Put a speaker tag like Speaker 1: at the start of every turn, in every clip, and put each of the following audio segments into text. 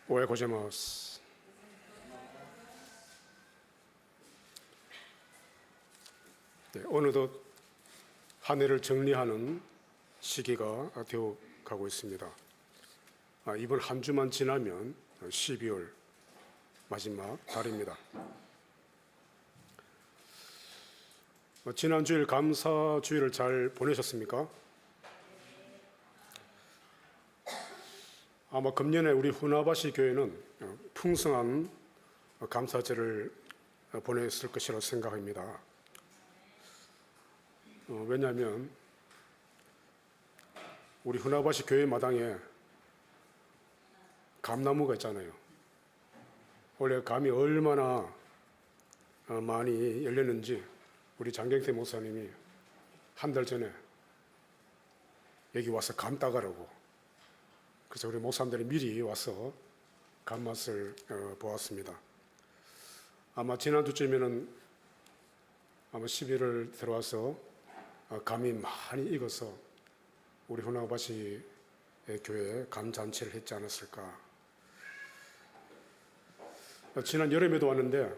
Speaker 1: おはようございます。어느덧 한 해를 정리하는 시기가 되어 가고 있습니다. 이번 한 주만 지나면 12월 마지막 달입니다. 지난주일 감사주일을 잘 보내셨습니까? 아마 금년에 우리 후나바시 교회는 풍성한 감사제를 보냈을 것이라고 생각합니다. 왜냐하면 우리 후나바시 교회 마당에 감나무가 있잖아요. 원래 감이 얼마나 많이 열렸는지 우리 장경태 목사님이 한 달 전에 여기 와서 감 따가라고, 그래서 우리 목사님들이 미리 와서 감맛을 보았습니다. 아마 지난주쯤에는 아마 11월 들어와서 감이 많이 익어서 우리 후나바시 교회에 감잔치를 했지 않았을까. 지난 여름에도 왔는데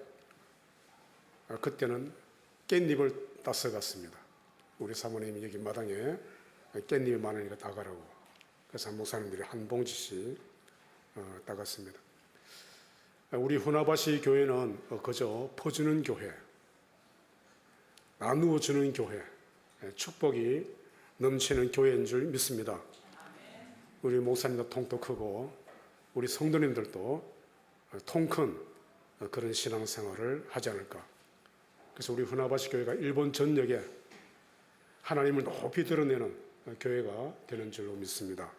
Speaker 1: 그때는 깻잎을 따서 갔습니다. 우리 사모님이 여기 마당에 깻잎이 많으니까 따가라고, 그래서 목사님들이 한 봉지씩 따갔습니다. 우리 후나바시 교회는 그저 퍼주는 교회, 나누어 주는 교회, 축복이 넘치는 교회인 줄 믿습니다. 우리 목사님도 통도 크고 우리 성도님들도 통 큰 그런 신앙생활을 하지 않을까. 그래서 우리 후나바시 교회가 일본 전역에 하나님을 높이 드러내는 교회가 되는 줄로 믿습니다.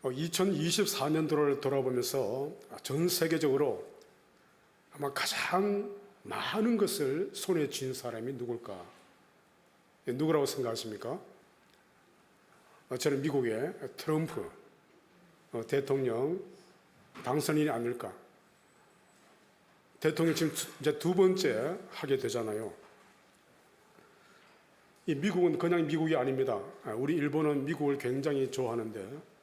Speaker 1: 2024년도를 돌아보면서 전 세계적으로 아마 가장 많은 것을 손에 쥔 사람이 누굴까? 누구라고 생각하십니까? 저는 미국의 트럼프 대통령 당선인이 아닐까. 대통령 지금 이제 두 번째 하게 되잖아요. 이 미국은 그냥 미국이 아닙니다. 우리 일본은 미국을 굉장히 좋아하는데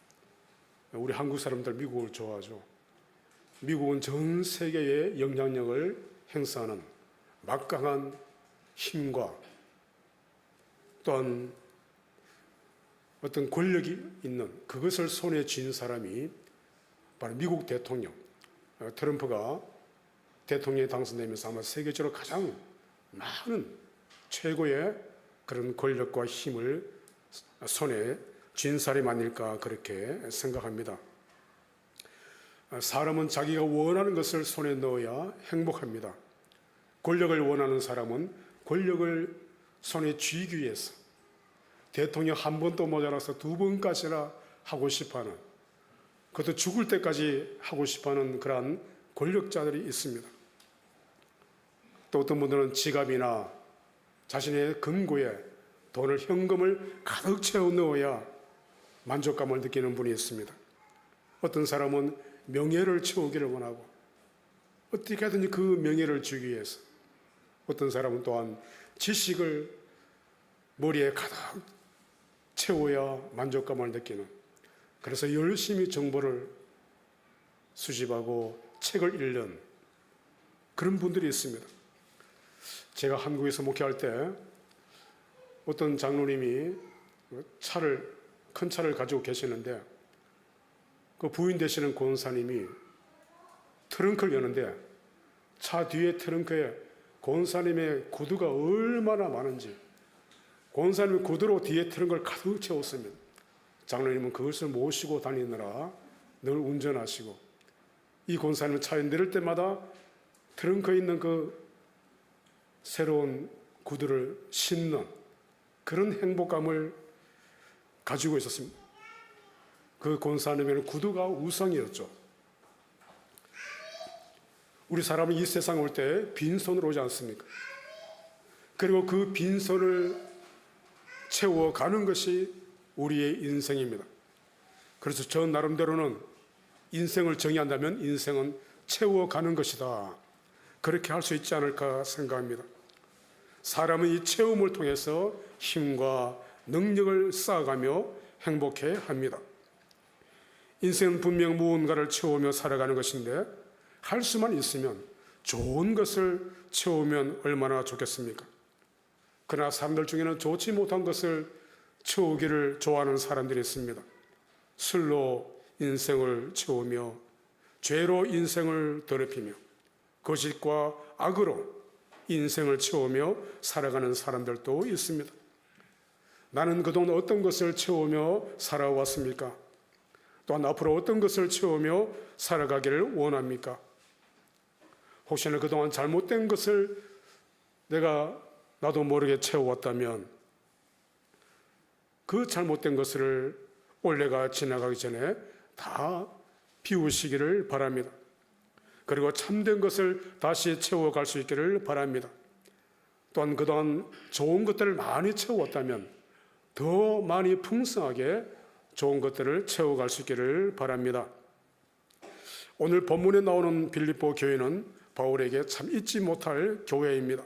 Speaker 1: 우리 한국 사람들 미국을 좋아하죠. 미국은 전 세계에 영향력을 행사하는 막강한 힘과 또한 어떤 권력이 있는 그것을 손에 쥔 사람이 바로 미국 대통령 트럼프가 대통령에 당선되면서 아마 세계적으로 가장 많은 최고의 그런 권력과 힘을 손에 쥔 사람이 아닐까 그렇게 생각합니다. 사람은 자기가 원하는 것을 손에 넣어야 행복합니다. 권력을 원하는 사람은 권력을 손에 쥐기 위해서 대통령 한 번도 모자라서 두 번까지나 하고 싶어하는, 그것도 죽을 때까지 하고 싶어하는 그러한 권력자들이 있습니다. 또 어떤 분들은 지갑이나 자신의 금고에 돈을, 현금을 가득 채워 넣어야 만족감을 느끼는 분이 있습니다. 어떤 사람은 명예를 채우기를 원하고 어떻게 하든지 그 명예를 주기 위해서, 어떤 사람은 또한 지식을 머리에 가득 채워야 만족감을 느끼는, 그래서 열심히 정보를 수집하고 책을 읽는 그런 분들이 있습니다. 제가 한국에서 목회할 때 어떤 장로님이 큰 차를 가지고 계시는데 그 부인 되시는 권사님이 트렁크를 여는데 차 뒤에 트렁크에 권사님의 구두가 얼마나 많은지, 권사님의 구두로 뒤에 트렁크를 가득 채웠습니다. 장로님은 그것을 모시고 다니느라 늘 운전하시고, 이 권사님은 차에 내릴 때마다 트렁크에 있는 그 새로운 구두를 신는 그런 행복감을 가지고 있었습니다. 그 권사님에는 구두가 우상이었죠. 우리 사람은 이 세상 올 때 빈손으로 오지 않습니까? 그리고 그 빈손을 채워가는 것이 우리의 인생입니다. 그래서 저 나름대로는 인생을 정의한다면 인생은 채워가는 것이다, 그렇게 할 수 있지 않을까 생각합니다. 사람은 이 체험을 통해서 힘과 능력을 쌓아가며 행복해 합니다. 인생은 분명 무언가를 채우며 살아가는 것인데 할 수만 있으면 좋은 것을 채우면 얼마나 좋겠습니까? 그러나 사람들 중에는 좋지 못한 것을 채우기를 좋아하는 사람들이 있습니다. 술로 인생을 채우며 죄로 인생을 더럽히며 거짓과 악으로 인생을 채우며 살아가는 사람들도 있습니다. 나는 그동안 어떤 것을 채우며 살아왔습니까? 또한 앞으로 어떤 것을 채우며 살아가기를 원합니까? 혹시나 그동안 잘못된 것을 내가 나도 모르게 채워왔다면 그 잘못된 것을 올해가 지나가기 전에 다 비우시기를 바랍니다. 그리고 참된 것을 다시 채워갈 수 있기를 바랍니다. 또한 그동안 좋은 것들을 많이 채웠다면 더 많이 풍성하게 좋은 것들을 채워갈 수 있기를 바랍니다. 오늘 본문에 나오는 빌립보 교회는 바울에게 참 잊지 못할 교회입니다.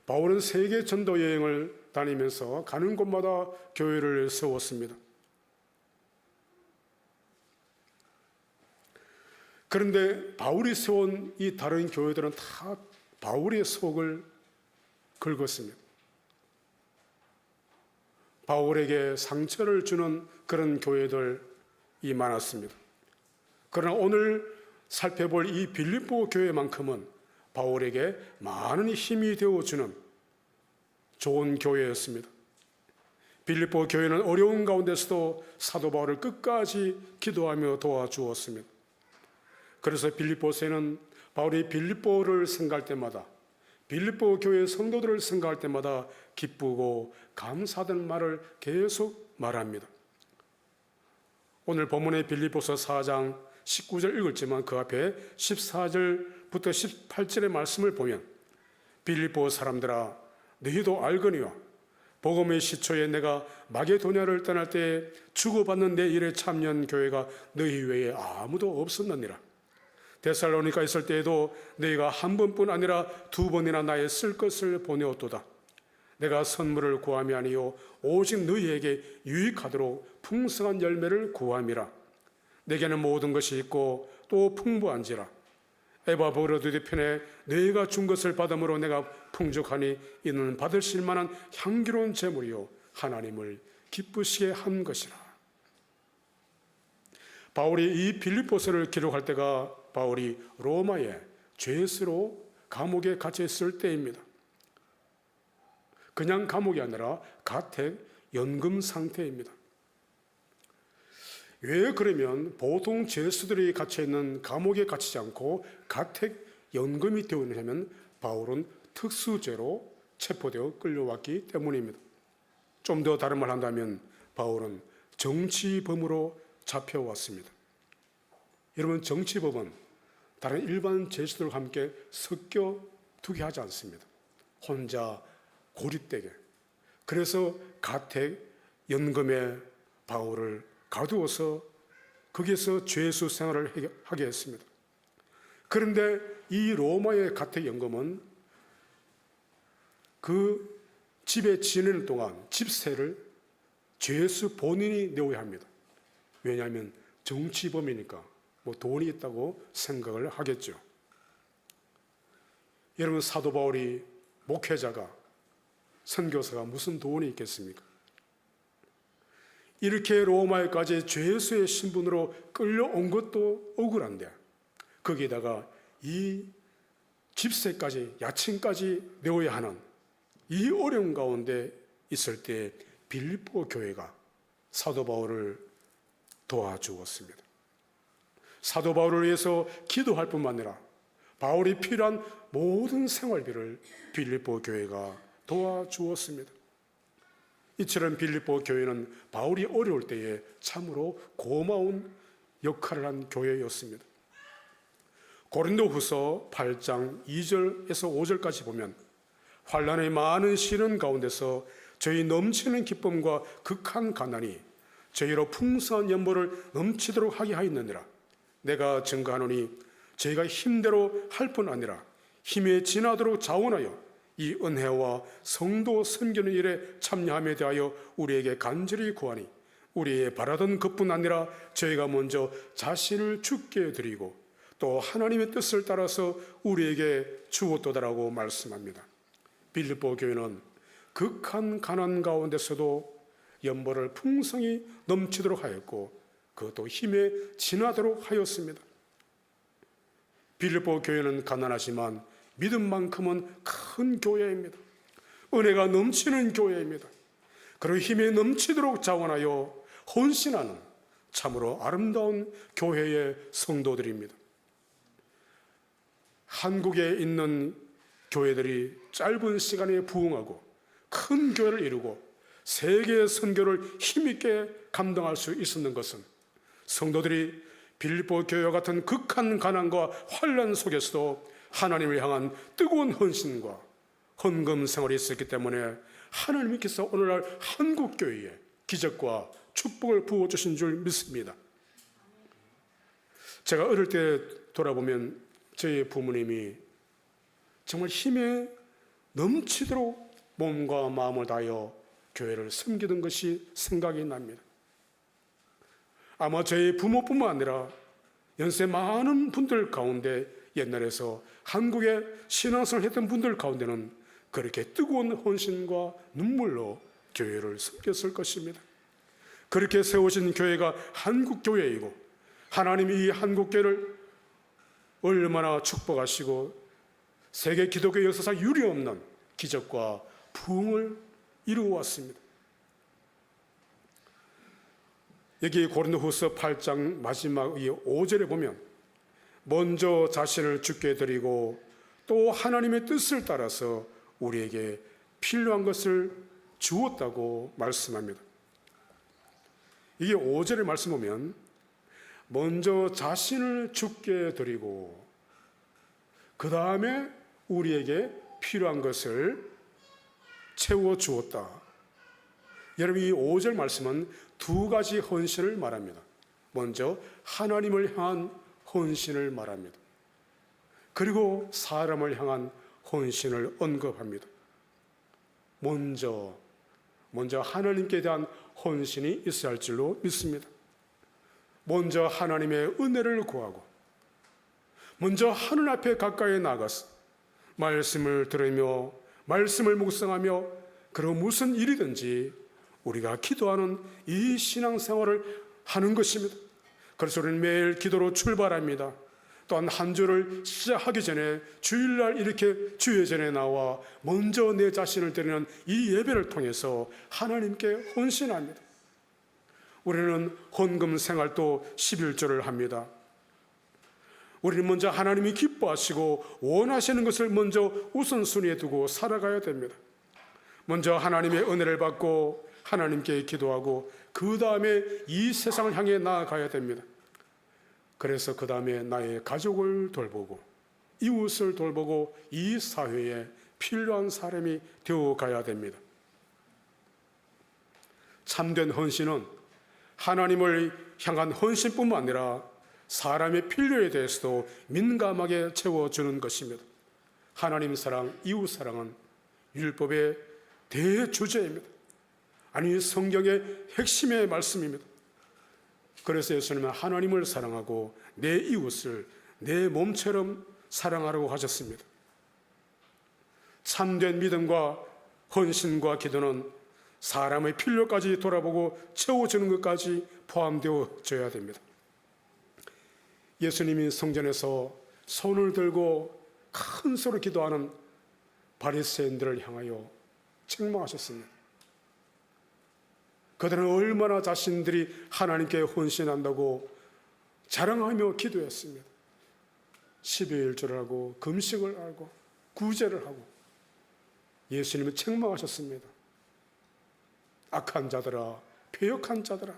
Speaker 1: 바울은 세계 전도 여행을 다니면서 가는 곳마다 교회를 세웠습니다. 그런데 바울이 세운 이 다른 교회들은 다 바울의 속을 긁었습니다. 바울에게 상처를 주는 그런 교회들이 많았습니다. 그러나 오늘 살펴볼 이 빌립보 교회만큼은 바울에게 많은 힘이 되어주는 좋은 교회였습니다. 빌립보 교회는 어려운 가운데서도 사도 바울을 끝까지 기도하며 도와주었습니다. 그래서 빌립보서에는 바울이 빌립보를 생각할 때마다, 빌립보 교회 성도들을 생각할 때마다 기쁘고 감사하다는 말을 계속 말합니다. 오늘 본문의 빌립보서 4장 19절 읽었지만 그 앞에 14절부터 18절의 말씀을 보면 빌립보 사람들아 너희도 알거니와 복음의 시초에 내가 마게도냐를 떠날 때 주고받는 내 일에 참여한 교회가 너희 외에 아무도 없었느니라. 데살로니가 있을 때에도 너희가 한 번뿐 아니라 두 번이나 나의 쓸 것을 보내었도다. 내가 선물을 구함이 아니요 오직 너희에게 유익하도록 풍성한 열매를 구함이라. 내게는 모든 것이 있고 또 풍부한지라. 에바브로드의 편에 너희가 준 것을 받음으로 내가 풍족하니 이는 받으실 만한 향기로운 제물이요 하나님을 기쁘시게 한 것이라. 바울이 이 빌립보서를 기록할 때가 바울이 로마의 죄수로 감옥에 갇혀 있을 때입니다. 그냥 감옥이 아니라 가택 연금 상태입니다. 왜 그러면 보통 죄수들이 갇혀있는 감옥에 갇히지 않고 가택 연금이 되어 있냐면 바울은 특수죄로 체포되어 끌려왔기 때문입니다. 좀 더 다른 말 한다면 바울은 정치범으로 잡혀왔습니다. 여러분, 정치범은 다른 일반 죄수들과 함께 섞여 두게 하지 않습니다. 혼자 고립되게. 그래서 가택 연금에 바울을 가두어서 거기에서 죄수 생활을 하게 했습니다. 그런데 이 로마의 가택 연금은 그 집에 지내는 동안 집세를 죄수 본인이 내어야 합니다. 왜냐하면 정치범이니까 뭐 돈이 있다고 생각을 하겠죠. 여러분, 사도 바울이 목회자가 선교사가 무슨 돈이 있겠습니까? 이렇게 로마에까지 죄수의 신분으로 끌려온 것도 억울한데 거기에다가 이 집세까지 야칭까지 내어야 하는 이 어려운 가운데 있을 때 빌립보 교회가 사도 바울을 도와주었습니다. 사도 바울을 위해서 기도할 뿐만 아니라 바울이 필요한 모든 생활비를 빌립보 교회가 도와주었습니다. 이처럼 빌립보 교회는 바울이 어려울 때에 참으로 고마운 역할을 한 교회였습니다. 고린도후서 8장 2절에서 5절까지 보면 환난의 많은 시련 가운데서 저희 넘치는 기쁨과 극한 가난이 저희로 풍성한 연보를 넘치도록 하게 하였느니라. 내가 증거하노니 저희가 힘대로 할 뿐 아니라 힘에 지나도록 자원하여 이 은혜와 성도 섬기는 일에 참여함에 대하여 우리에게 간절히 구하니 우리의 바라던 것뿐 아니라 저희가 먼저 자신을 주께 드리고 또 하나님의 뜻을 따라서 우리에게 주었도다라고 말씀합니다. 빌립보 교회는 극한 가난 가운데서도 연보를 풍성히 넘치도록 하였고 그것도 힘에 지나도록 하였습니다. 빌립보 교회는 가난하지만 믿음만큼은 큰 교회입니다. 은혜가 넘치는 교회입니다. 그리고 힘에 넘치도록 자원하여 헌신하는 참으로 아름다운 교회의 성도들입니다. 한국에 있는 교회들이 짧은 시간에 부흥하고 큰 교회를 이루고 세계의 선교를 힘있게 감당할 수 있었는 것은 성도들이 빌립보 교회와 같은 극한 가난과 환난 속에서도 하나님을 향한 뜨거운 헌신과 헌금 생활이 있었기 때문에 하나님께서 오늘날 한국 교회에 기적과 축복을 부어주신 줄 믿습니다. 제가 어릴 때 돌아보면 저희 부모님이 정말 힘에 넘치도록 몸과 마음을 다하여 교회를 섬기던 것이 생각이 납니다. 아마 저희 부모뿐만 아니라 연세 많은 분들 가운데 옛날에서 한국에 신앙생활을 했던 분들 가운데는 그렇게 뜨거운 헌신과 눈물로 교회를 섬겼을 것입니다. 그렇게 세워진 교회가 한국교회이고 하나님이 이 한국교회를 얼마나 축복하시고 세계 기독교 역사상 유례없는 기적과 부흥을 이루어왔습니다. 여기 고린도후서 8장 마지막 이 5절에 보면 먼저 자신을 주께 드리고 또 하나님의 뜻을 따라서 우리에게 필요한 것을 주었다고 말씀합니다. 이게 5절의 말씀 보면 먼저 자신을 주께 드리고 그 다음에 우리에게 필요한 것을 채워 주었다. 여러분 이 5절 말씀은 두 가지 헌신을 말합니다. 먼저 하나님을 향한 헌신을 말합니다. 그리고 사람을 향한 헌신을 언급합니다. 먼저 하나님께 대한 헌신이 있어야 할 줄로 믿습니다. 먼저 하나님의 은혜를 구하고 먼저 하늘 앞에 가까이 나가서 말씀을 들으며 말씀을 묵상하며 그리고 무슨 일이든지 우리가 기도하는 이 신앙생활을 하는 것입니다. 그래서 우리는 매일 기도로 출발합니다. 또한 한 주를 시작하기 전에 주일날 이렇게 주의 전에 나와 먼저 내 자신을 드리는 이 예배를 통해서 하나님께 헌신합니다. 우리는 헌금 생활도 11조를 합니다. 우리는 먼저 하나님이 기뻐하시고 원하시는 것을 먼저 우선순위에 두고 살아가야 됩니다. 먼저 하나님의 은혜를 받고 하나님께 기도하고 그 다음에 이 세상을 향해 나아가야 됩니다. 그래서 그 다음에 나의 가족을 돌보고 이웃을 돌보고 이 사회에 필요한 사람이 되어가야 됩니다. 참된 헌신은 하나님을 향한 헌신뿐만 아니라 사람의 필요에 대해서도 민감하게 채워주는 것입니다. 하나님 사랑, 이웃 사랑은 율법의 대주제입니다. 아니 성경의 핵심의 말씀입니다. 그래서 예수님은 하나님을 사랑하고 내 이웃을 내 몸처럼 사랑하라고 하셨습니다. 참된 믿음과 헌신과 기도는 사람의 필요까지 돌아보고 채워주는 것까지 포함되어져야 됩니다. 예수님이 성전에서 손을 들고 큰 소리로 기도하는 바리새인들을 향하여 책망하셨습니다. 그들은 얼마나 자신들이 하나님께 헌신한다고 자랑하며 기도했습니다. 12일조를 하고 금식을 하고 구제를 하고 예수님은 책망하셨습니다. 악한 자들아, 패역한 자들아,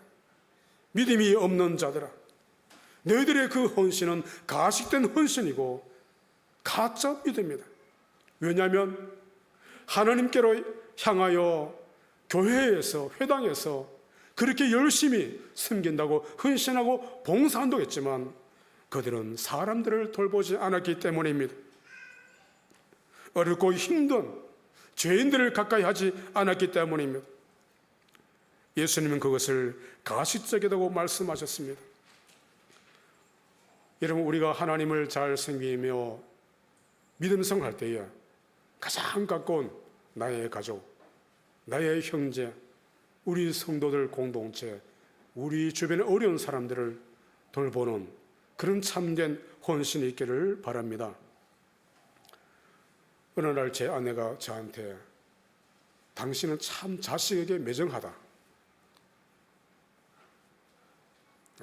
Speaker 1: 믿음이 없는 자들아, 너희들의 그 헌신은 가식된 헌신이고 가짜 믿음이다. 왜냐하면 하나님께로 향하여 교회에서 회당에서 그렇게 열심히 섬긴다고 헌신하고 봉사한다고 했지만 그들은 사람들을 돌보지 않았기 때문입니다. 어렵고 힘든 죄인들을 가까이 하지 않았기 때문입니다. 예수님은 그것을 가시적이라고 말씀하셨습니다. 여러분, 우리가 하나님을 잘 섬기며 믿음 생활할 때에 가장 가까운 나의 가족, 나의 형제, 우리 성도들 공동체, 우리 주변의 어려운 사람들을 돌보는 그런 참된 헌신이 있기를 바랍니다. 어느 날 제 아내가 저한테 당신은 참 자식에게 매정하다,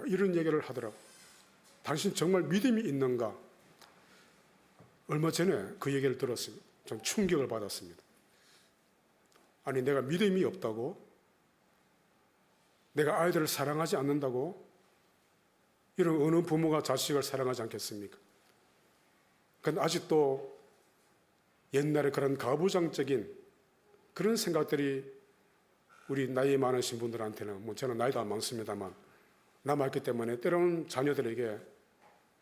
Speaker 1: 이런 얘기를 하더라고요. 당신 정말 믿음이 있는가? 얼마 전에 그 얘기를 들었습니다. 좀 충격을 받았습니다. 아니, 내가 믿음이 없다고? 내가 아이들을 사랑하지 않는다고? 이런 어느 부모가 자식을 사랑하지 않겠습니까? 그런데 아직도 옛날에 그런 가부장적인 그런 생각들이 우리 나이 많으신 분들한테는, 뭐 저는 나이도 안 많습니다만, 남아있기 때문에 때로는 자녀들에게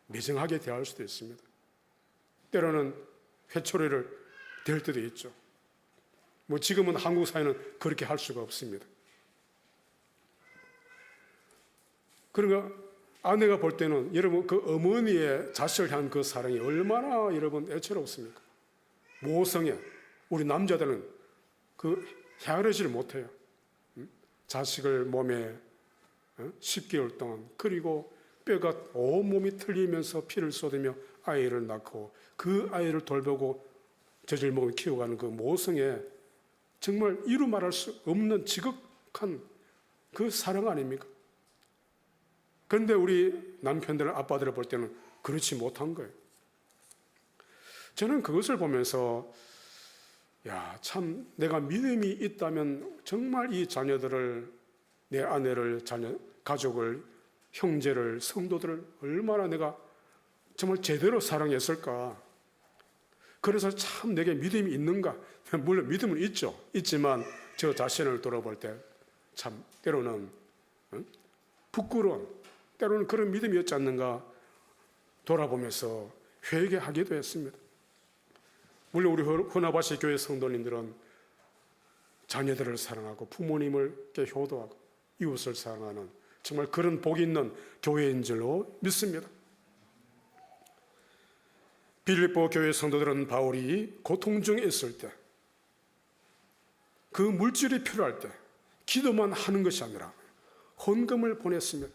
Speaker 1: 매정하게 대할 수도 있습니다. 때로는 회초리를 댈 때도 있죠. 뭐 지금은 한국 사회는 그렇게 할 수가 없습니다. 그러니까 아내가 볼 때는 여러분 그 어머니의 자식을 향한 그 사랑이 얼마나 여러분 애처롭습니까? 모성애, 우리 남자들은 그 헤아리지를 못해요. 자식을 몸에 10개월 동안, 그리고 뼈가 온몸이 틀리면서 피를 쏟으며 아이를 낳고 그 아이를 돌보고 젖을 먹으며 키워가는 그 모성애, 정말 이루 말할 수 없는 지극한 그 사랑 아닙니까? 그런데 우리 남편들은, 아빠들을 볼 때는 그렇지 못한 거예요. 저는 그것을 보면서 야, 참 내가 믿음이 있다면 정말 이 자녀들을, 내 아내를, 자녀, 가족을, 형제를, 성도들을 얼마나 내가 정말 제대로 사랑했을까. 그래서 참 내게 믿음이 있는가. 물론 믿음은 있죠. 있지만 저 자신을 돌아볼 때 참 때로는 부끄러운, 때로는 그런 믿음이었지 않는가 돌아보면서 회개하기도 했습니다. 물론 우리 후나바시 교회 성도님들은 자녀들을 사랑하고 부모님을 효도하고 이웃을 사랑하는 정말 그런 복이 있는 교회인 줄로 믿습니다. 빌립보 교회 성도들은 바울이 고통 중에 있을 때, 그 물질이 필요할 때 기도만 하는 것이 아니라 헌금을 보냈습니다.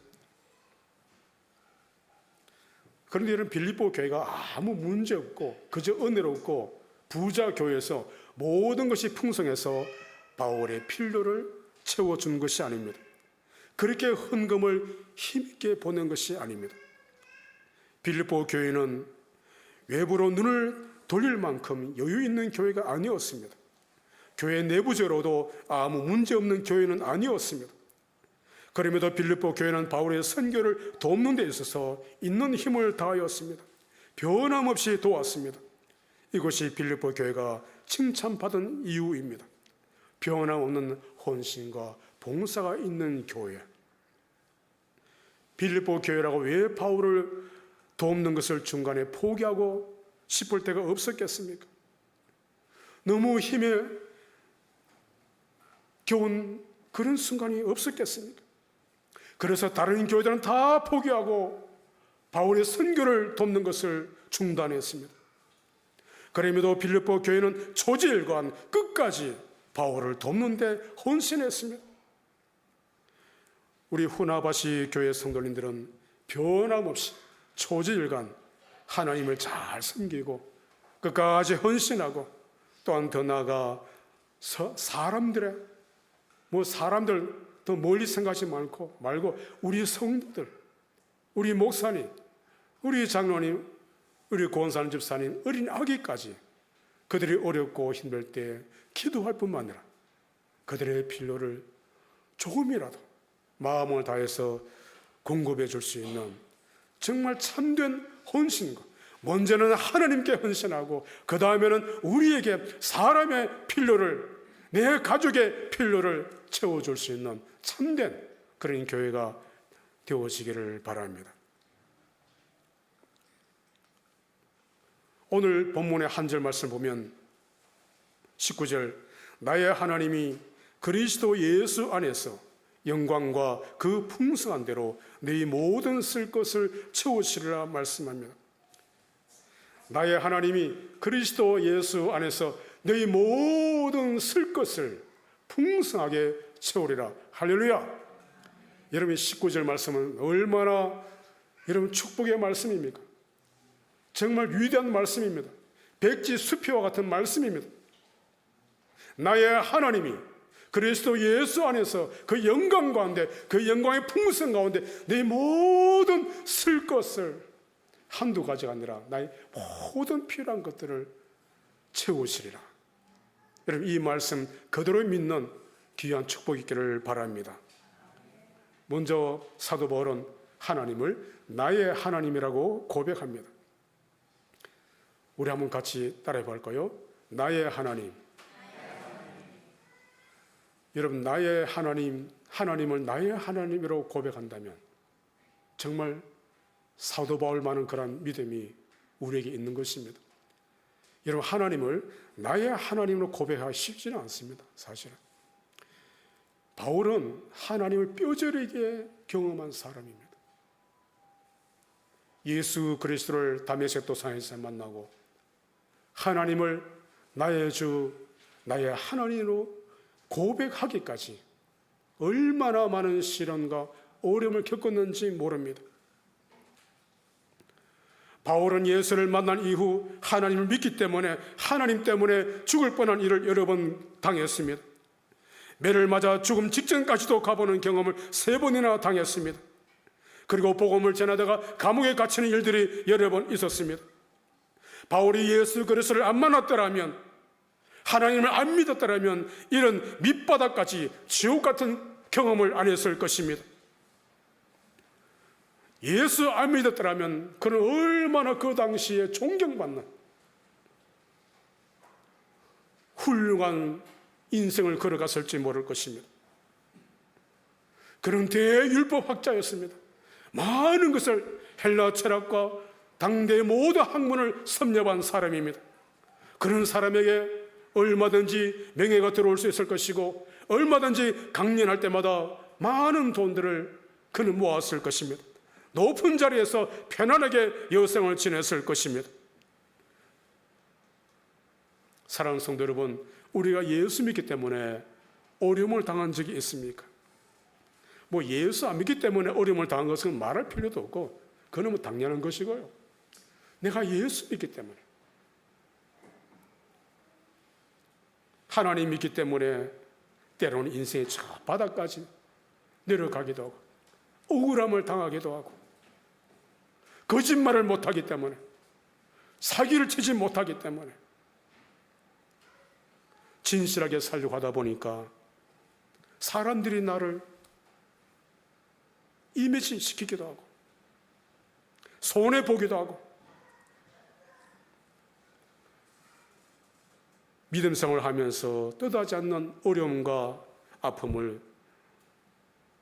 Speaker 1: 그런데 이런 빌립보 교회가 아무 문제 없고 그저 은혜롭고 부자 교회에서 모든 것이 풍성해서 바울의 필요를 채워준 것이 아닙니다. 그렇게 헌금을 힘있게 보낸 것이 아닙니다. 빌립보 교회는 외부로 눈을 돌릴 만큼 여유 있는 교회가 아니었습니다. 교회 내부적으로도 아무 문제 없는 교회는 아니었습니다. 그럼에도 빌립보 교회는 바울의 선교를 돕는 데 있어서 있는 힘을 다하였습니다. 변함없이 도왔습니다. 이것이 빌립보 교회가 칭찬받은 이유입니다. 변함없는 헌신과 봉사가 있는 교회. 빌립보 교회라고 왜 바울을 돕는 것을 중간에 포기하고 싶을 때가 없었겠습니까? 너무 힘에 겨운 그런 순간이 없었겠습니까? 그래서 다른 교회들은 다 포기하고 바울의 선교를 돕는 것을 중단했습니다. 그럼에도 빌립보 교회는 초지일관 끝까지 바울을 돕는 데 헌신했습니다. 우리 후나바시 교회 성도님들은 변함없이 초지일관 하나님을 잘 섬기고 끝까지 헌신하고, 또한 더 나아가 사람들 더 멀리 생각하지 말고 우리 성도들, 우리 목사님, 우리 장로님, 우리 권사님, 집사님, 어린 아기까지 그들이 어렵고 힘들 때 기도할 뿐만 아니라 그들의 필요를 조금이라도 마음을 다해서 공급해 줄 수 있는 정말 참된 헌신과, 먼저는 하나님께 헌신하고 그 다음에는 우리에게 사람의 필요를, 내 가족의 필요를 채워줄 수 있는 참된 그런 교회가 되어지기를 바랍니다. 오늘 본문의 한 절 말씀 보면 19절, 나의 하나님이 그리스도 예수 안에서 영광과 그 풍성한 대로 너희 모든 쓸 것을 채우시리라 말씀합니다. 나의 하나님이 그리스도 예수 안에서 너희 모든 쓸 것을 풍성하게 채우리라. 할렐루야. 여러분 19절 말씀은 얼마나 여러분 축복의 말씀입니까? 정말 위대한 말씀입니다. 백지 수표와 같은 말씀입니다. 나의 하나님이 그리스도 예수 안에서 그 영광 가운데, 그 영광의 풍성 가운데 내 모든 쓸 것을 한두 가지가 아니라 나의 모든 필요한 것들을 채우시리라. 여러분 이 말씀 그대로 믿는 귀한 축복이 있기를 바랍니다. 먼저 사도 바울은 하나님을 나의 하나님이라고 고백합니다. 우리 한번 같이 따라해 볼까요? 나의 하나님. 여러분 나의 하나님, 하나님을 나의 하나님이라고 고백한다면 정말 사도 바울만한 그런 믿음이 우리에게 있는 것입니다. 여러분 하나님을 나의 하나님으로 고백하기 쉽지는 않습니다. 사실은 바울은 하나님을 뼈저리게 경험한 사람입니다. 예수 그리스도를 다메섹 도상에서 만나고 하나님을 나의 주, 나의 하나님으로 고백하기까지 얼마나 많은 시련과 어려움을 겪었는지 모릅니다. 바울은 예수를 만난 이후 하나님을 믿기 때문에 하나님 때문에 죽을 뻔한 일을 여러 번 당했습니다. 매를 맞아 죽음 직전까지도 가보는 경험을 3번이나 당했습니다. 그리고 복음을 전하다가 감옥에 갇히는 일들이 여러 번 있었습니다. 바울이 예수 그리스도를 안 만났더라면, 하나님을 안 믿었더라면 이런 밑바닥까지 지옥 같은 경험을 안 했을 것입니다. 예수 안 믿었더라면 그는 얼마나 그 당시에 존경받는 훌륭한 인생을 걸어갔을지 모를 것입니다. 그는 대율법 학자였습니다. 많은 것을 헬라 철학과 당대의 모든 학문을 섭렵한 사람입니다. 그런 사람에게 얼마든지 명예가 들어올 수 있을 것이고 얼마든지 강연할 때마다 많은 돈들을 그는 모았을 것입니다. 높은 자리에서 편안하게 여생을 지냈을 것입니다. 사랑하는 성도 여러분, 우리가 예수 믿기 때문에 어려움을 당한 적이 있습니까? 뭐 예수 안 믿기 때문에 어려움을 당한 것은 말할 필요도 없고 그는 뭐 당연한 것이고요. 내가 예수 믿기 때문에, 하나님 믿기 때문에 때로는 인생의 저 바닥까지 내려가기도 하고 억울함을 당하기도 하고 거짓말을 못하기 때문에, 사기를 치지 못하기 때문에 진실하게 살려고 하다 보니까 사람들이 나를 이미지 시키기도 하고 손해보기도 하고 믿음 생활을 하면서 뜻하지 않는 어려움과 아픔을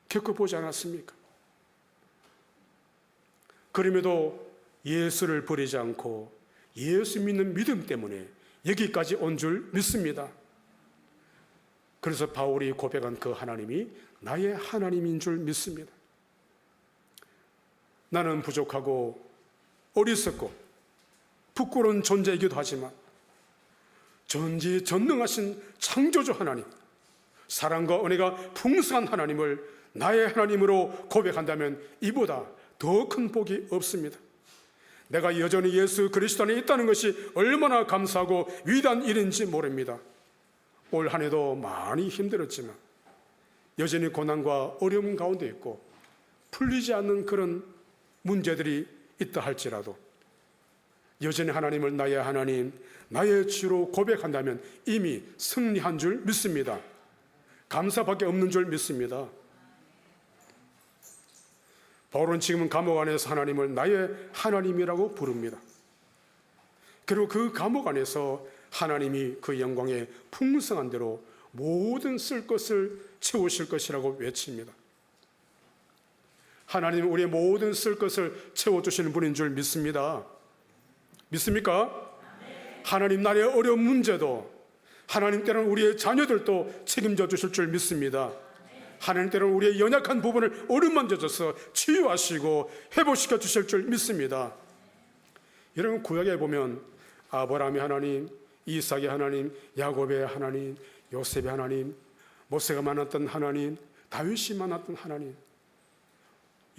Speaker 1: 겪어보지 않았습니까? 그럼에도 예수를 버리지 않고 예수 믿는 믿음 때문에 여기까지 온 줄 믿습니다. 그래서 바울이 고백한 그 하나님이 나의 하나님인 줄 믿습니다. 나는 부족하고 어리석고 부끄러운 존재이기도 하지만 전지전능하신 창조주 하나님, 사랑과 은혜가 풍성한 하나님을 나의 하나님으로 고백한다면 이보다 더 큰 복이 없습니다. 내가 여전히 예수 그리스도 안에 있다는 것이 얼마나 감사하고 위대한 일인지 모릅니다. 올 한 해도 많이 힘들었지만 여전히 고난과 어려움 가운데 있고 풀리지 않는 그런 문제들이 있다 할지라도 여전히 하나님을 나의 하나님, 나의 주로 고백한다면 이미 승리한 줄 믿습니다. 감사밖에 없는 줄 믿습니다. 바울은 지금은 감옥 안에서 하나님을 나의 하나님이라고 부릅니다. 그리고 그 감옥 안에서 하나님이 그 영광의 풍성한 대로 모든 쓸 것을 채우실 것이라고 외칩니다. 하나님은 우리의 모든 쓸 것을 채워주시는 분인 줄 믿습니다. 믿습니까? 하나님 나라의 어려운 문제도, 하나님 때는 우리의 자녀들도 책임져 주실 줄 믿습니다. 하나님 때로는 우리의 연약한 부분을 어루만져줘서 치유하시고 회복시켜 주실 줄 믿습니다. 여러분, 구약에 보면 아브라함의 하나님, 이삭의 하나님, 야곱의 하나님, 요셉의 하나님, 모세가 만났던 하나님, 다윗이 만났던 하나님,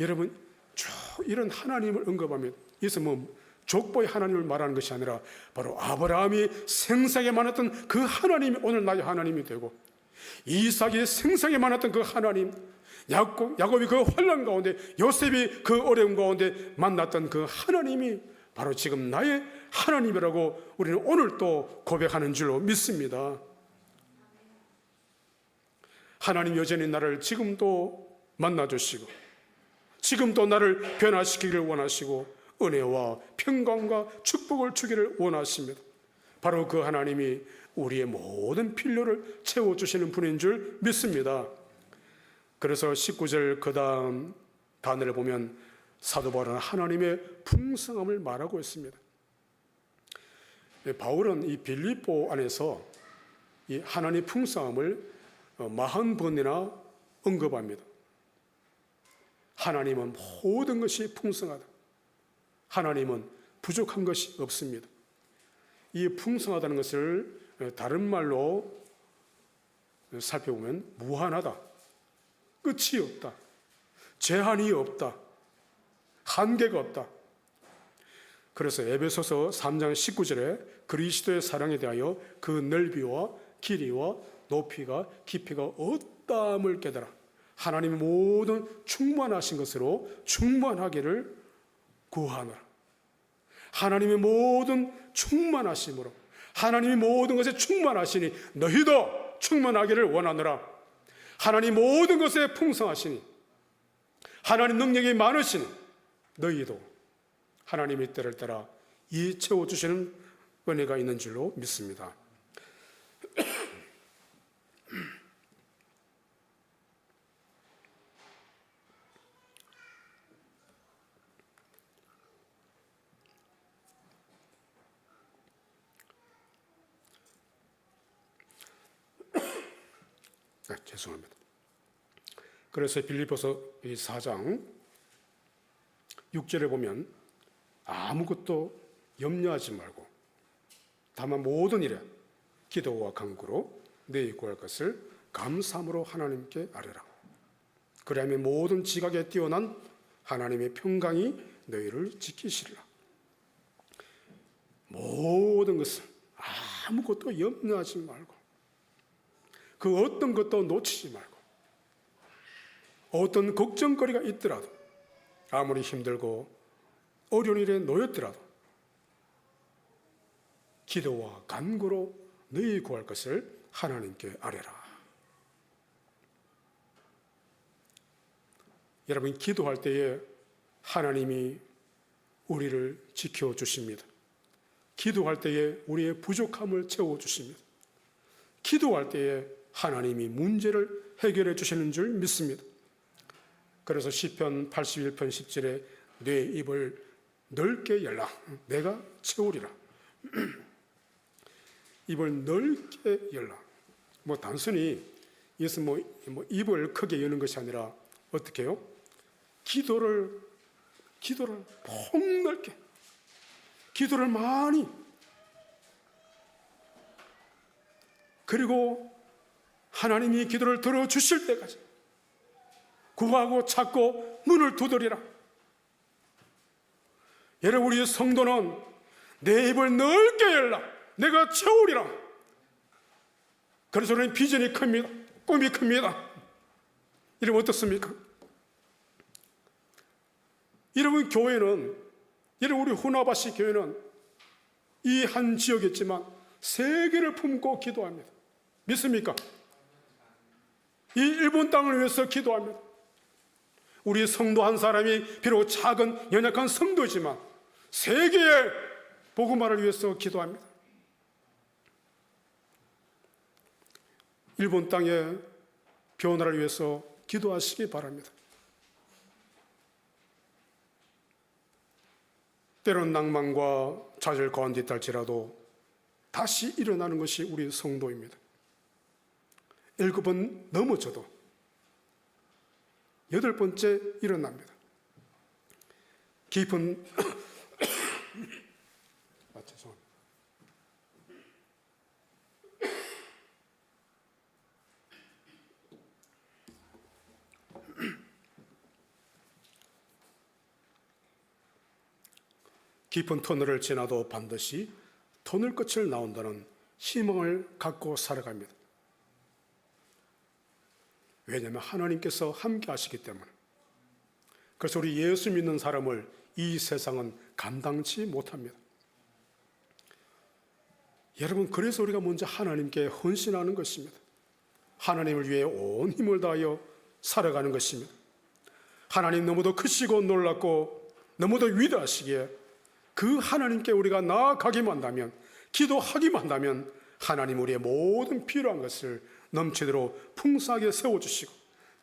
Speaker 1: 여러분 쭉 이런 하나님을 언급합니다. 이것은 족보의 하나님을 말하는 것이 아니라 바로 아브라함이 생생하게 만났던 그 하나님이 오늘 나의 하나님이 되고, 이삭이 생생하게 만났던 그 하나님, 야곱이 그 환난 가운데, 요셉이 그 어려움 가운데 만났던 그 하나님이 바로 지금 나의 하나님이라고 우리는 오늘 또 고백하는 줄로 믿습니다. 하나님 여전히 나를 지금도 만나주시고 지금도 나를 변화시키기를 원하시고 은혜와 평강과 축복을 주기를 원하십니다. 바로 그 하나님이 우리의 모든 필요를 채워주시는 분인 줄 믿습니다. 그래서 19절 그 다음 단어를 보면 사도 바울은 하나님의 풍성함을 말하고 있습니다. 바울은 이 빌립보 안에서 이 하나님의 풍성함을 40번이나 언급합니다. 하나님은 모든 것이 풍성하다. 하나님은 부족한 것이 없습니다. 이 풍성하다는 것을 다른 말로 살펴보면 무한하다, 끝이 없다, 제한이 없다, 한계가 없다. 그래서 에베소서 3장 19절에 그리스도의 사랑에 대하여 그 넓이와 길이와 높이가 깊이가 없다함을 깨달아 하나님의 모든 충만하신 것으로 충만하기를 구하노라. 하나님의 모든 충만하심으로, 하나님이 모든 것에 충만하시니 너희도 충만하기를 원하노라. 하나님 모든 것에 풍성하시니, 하나님 능력이 많으시니 너희도 하나님의 때를 따라 이 채워주시는 은혜가 있는 줄로 믿습니다. 죄송합니다. 그래서 빌립보서 4장 6절에 보면 아무것도 염려하지 말고 다만 모든 일에 기도와 간구로 너희 구할 것을 감사함으로 하나님께 아뢰라. 그리하면 모든 지각에 뛰어난 하나님의 평강이 너희를 지키시리라. 모든 것을 아무것도 염려하지 말고 그 어떤 것도 놓치지 말고 어떤 걱정거리가 있더라도 아무리 힘들고 어려운 일에 놓였더라도 기도와 간구로 너희 구할 것을 하나님께 아뢰라. 여러분, 기도할 때에 하나님이 우리를 지켜주십니다. 기도할 때에 우리의 부족함을 채워주십니다. 기도할 때에 하나님이 문제를 해결해 주시는 줄 믿습니다. 그래서 시편 81편 10절에 내 입을 넓게 열라 내가 채우리라. 입을 넓게 열라. 단순히 이것은 입을 크게 여는 것이 아니라 어떻게 해요? 기도를 폭넓게, 기도를 많이, 그리고 하나님이 기도를 들어주실 때까지 구하고 찾고 문을 두드리라. 여러분, 우리 성도는 내 입을 넓게 열라 내가 채우리라. 그래서 우리는 비전이 큽니다. 꿈이 큽니다. 이러면 어떻습니까? 여러분, 교회는, 여러분, 우리 후나바시 교회는 이 한 지역이지만 세계를 품고 기도합니다. 믿습니까? 이 일본 땅을 위해서 기도합니다. 우리 성도 한 사람이 비록 작은 연약한 성도지만 세계의 복음화를 위해서 기도합니다. 일본 땅의 변화를 위해서 기도하시기 바랍니다. 때론 낭만과 좌절 가운데 있달지라도 다시 일어나는 것이 우리 성도입니다. 7번 넘어져도 8번째 일어납니다. 깊은 죄송합니다. 깊은 터널을 지나도 반드시 터널 끝을 나온다는 희망을 갖고 살아갑니다. 왜냐하면 하나님께서 함께 하시기 때문에. 그래서 우리 예수 믿는 사람을 이 세상은 감당치 못합니다. 여러분, 그래서 우리가 먼저 하나님께 헌신하는 것입니다. 하나님을 위해 온 힘을 다하여 살아가는 것입니다. 하나님 너무도 크시고 놀랍고 너무도 위대하시기에 그 하나님께 우리가 나아가기만 한다면, 기도하기만 한다면 하나님 우리의 모든 필요한 것을 넘치도록 풍성하게 세워주시고,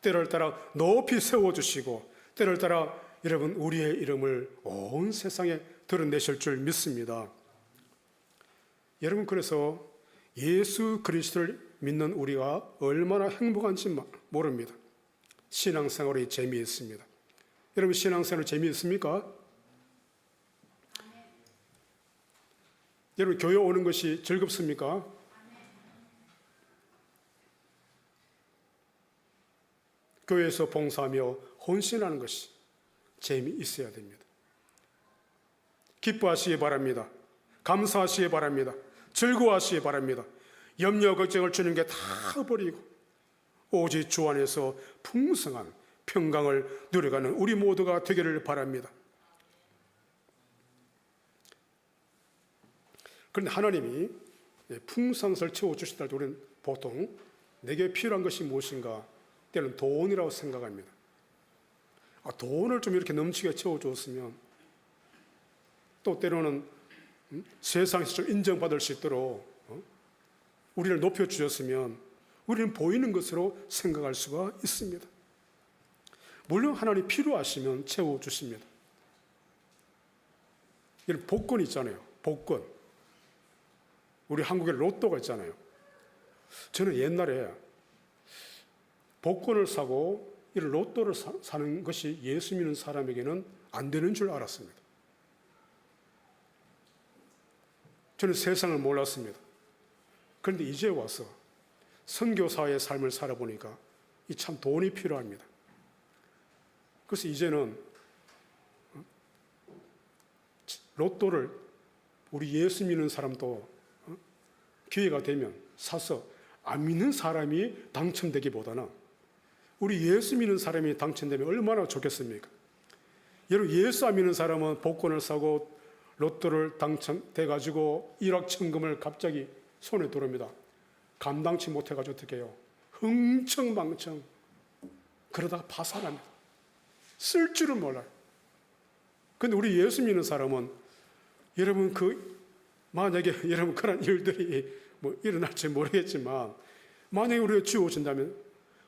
Speaker 1: 때를 따라 높이 세워주시고, 때를 따라 여러분 우리의 이름을 온 세상에 드러내실 줄 믿습니다. 여러분, 그래서 예수 그리스도를 믿는 우리가 얼마나 행복한지 모릅니다. 신앙생활이 재미있습니다. 여러분, 신앙생활 재미있습니까? 여러분, 교회 오는 것이 즐겁습니까? 교회에서 봉사하며 헌신하는 것이 재미있어야 됩니다. 기뻐하시기 바랍니다. 감사하시기 바랍니다. 즐거워하시기 바랍니다. 염려 걱정을 주님께 다 버리고 오직 주 안에서 풍성한 평강을 누려가는 우리 모두가 되기를 바랍니다. 그런데 하나님이 풍성을 채워주시다 할 때 우리는 보통 내게 필요한 것이 무엇인가? 때는 돈이라고 생각합니다. 돈을 좀 이렇게 넘치게 채워주었으면, 또 때로는 세상에서 좀 인정받을 수 있도록 우리를 높여주셨으면 우리는 보이는 것으로 생각할 수가 있습니다. 물론 하나님 필요하시면 채워주십니다. 이런 복권 있잖아요. 복권. 우리 한국에 로또가 있잖아요. 저는 옛날에 복권을 사고 이런 로또를 사는 것이 예수 믿는 사람에게는 안 되는 줄 알았습니다. 저는 세상을 몰랐습니다. 그런데 이제 와서 선교사의 삶을 살아보니까 이 참 돈이 필요합니다. 그래서 이제는 로또를 우리 예수 믿는 사람도 기회가 되면 사서 안 믿는 사람이 당첨되기보다는 우리 예수 믿는 사람이 당첨되면 얼마나 좋겠습니까? 여러분, 예수 안 믿는 사람은 복권을 사고 로또를 당첨돼가지고 일확천금을 갑자기 손에 들어옵니다. 감당치 못해가지고 어떻게 해요? 흥청망청 그러다가 파산합니다. 쓸 줄은 몰라요. 그런데 우리 예수 믿는 사람은 여러분, 만약에 여러분 그런 일들이 일어날지 모르겠지만, 만약에 우리가 주어진다면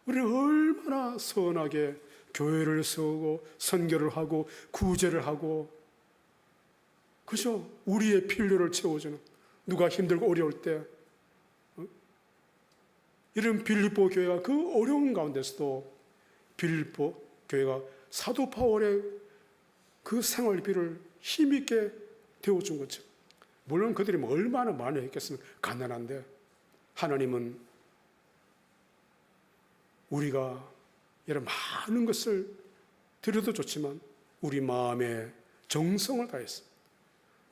Speaker 1: 우리는 얼마나 선하게 교회를 세우고 선교를 하고 구제를 하고, 그죠? 우리의 필요를 채워주는, 누가 힘들고 어려울 때 이런 빌립보 교회가 그 어려운 가운데서도 빌립보 교회가 사도 바울의 그 생활비를 힘있게 데워준 거죠. 물론 그들이 얼마나 많이 했겠으면 가난한데, 하나님은 우리가 이런 많은 것을 드려도 좋지만 우리 마음에 정성을 다해서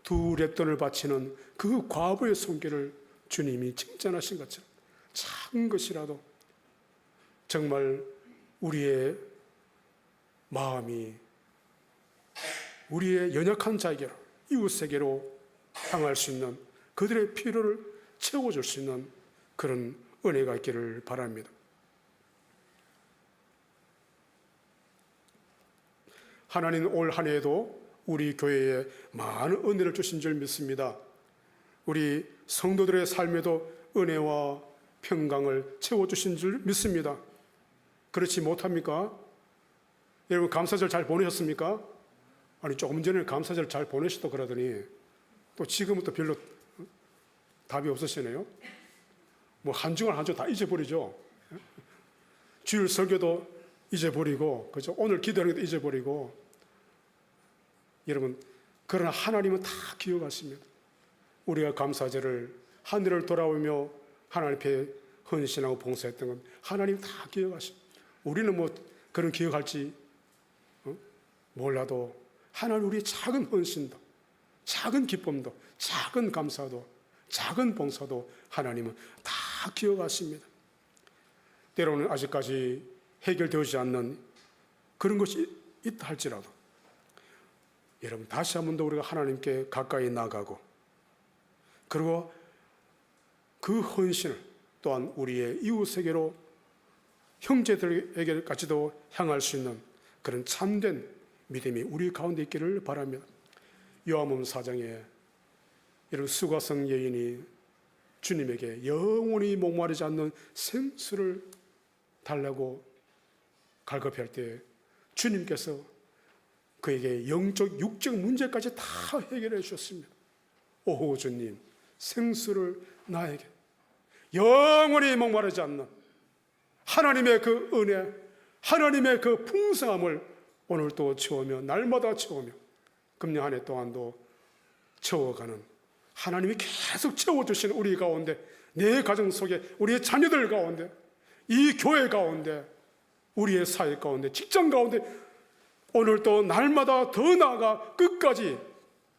Speaker 1: 두 렙돈을 바치는 그 과부의 손길을 주님이 칭찬하신 것처럼 작은 것이라도 정말 우리의 마음이 우리의 연약한 자에게로, 이웃에게로 향할 수 있는, 그들의 필요를 채워줄 수 있는 그런 은혜가 있기를 바랍니다. 하나님은 올 한 해에도 우리 교회에 많은 은혜를 주신 줄 믿습니다. 우리 성도들의 삶에도 은혜와 평강을 채워주신 줄 믿습니다. 그렇지 못합니까? 여러분, 감사절 잘 보내셨습니까? 아니, 조금 전에 감사절 잘 보내셨다 그러더니 또 지금은 또 별로 답이 없으시네요. 한 주간 한 주 다 잊어버리죠. 주일 설교도 잊어버리고, 그죠? 오늘 기도하는 것도 잊어버리고, 여러분, 그러나 하나님은 다 기억하십니다. 우리가 감사절을 하늘을 돌아오며 하나님 앞에 헌신하고 봉사했던 건 하나님 다 기억하십니다. 우리는 뭐 그런 기억할지 몰라도 하나님 우리의 작은 헌신도, 작은 기쁨도, 작은 감사도, 작은 봉사도 하나님은 다 기억하십니다. 때로는 아직까지 해결되지 않는 그런 것이 있다 할지라도 여러분 다시 한 번 더 우리가 하나님께 가까이 나가고, 그리고 그 헌신을 또한 우리의 이웃에게로, 형제들에게까지도 향할 수 있는 그런 참된 믿음이 우리 가운데 있기를 바랍니다. 요한복음 4장에 이런 수가성 여인이 주님에게 영원히 목마르지 않는 생수를 달라고 갈급할 때 주님께서 그에게 영적, 육적 문제까지 다 해결해 주셨습니다. 오호 주님, 생수를 나에게 영원히 목마르지 않는 하나님의 그 은혜, 하나님의 그 풍성함을 오늘 또 채우며 날마다 채우며 금년 한 해 동안도 채워가는, 하나님이 계속 채워주시는 우리 가운데, 내 가정 속에, 우리의 자녀들 가운데, 이 교회 가운데, 우리의 사회 가운데, 직장 가운데 오늘 또 날마다 더 나아가 끝까지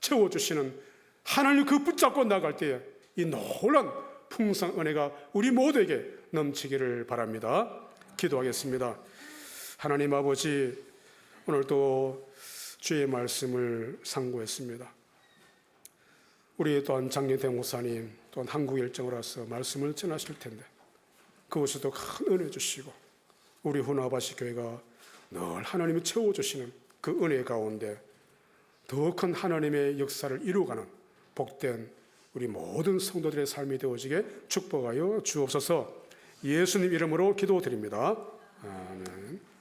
Speaker 1: 채워주시는 하나님 그 붙잡고 나갈 때에 이 놀란 풍성 은혜가 우리 모두에게 넘치기를 바랍니다. 기도하겠습니다. 하나님 아버지, 오늘 또 주의 말씀을 상고했습니다. 우리 또한 장례대 목사님 또한 한국 일정을 와서 말씀을 전하실 텐데 그것에도 큰 은혜 주시고 우리 후나바시 교회가 늘 하나님이 채워주시는 그 은혜 가운데 더 큰 하나님의 역사를 이루어가는 복된 우리 모든 성도들의 삶이 되어지게 축복하여 주옵소서. 예수님 이름으로 기도드립니다. 아멘.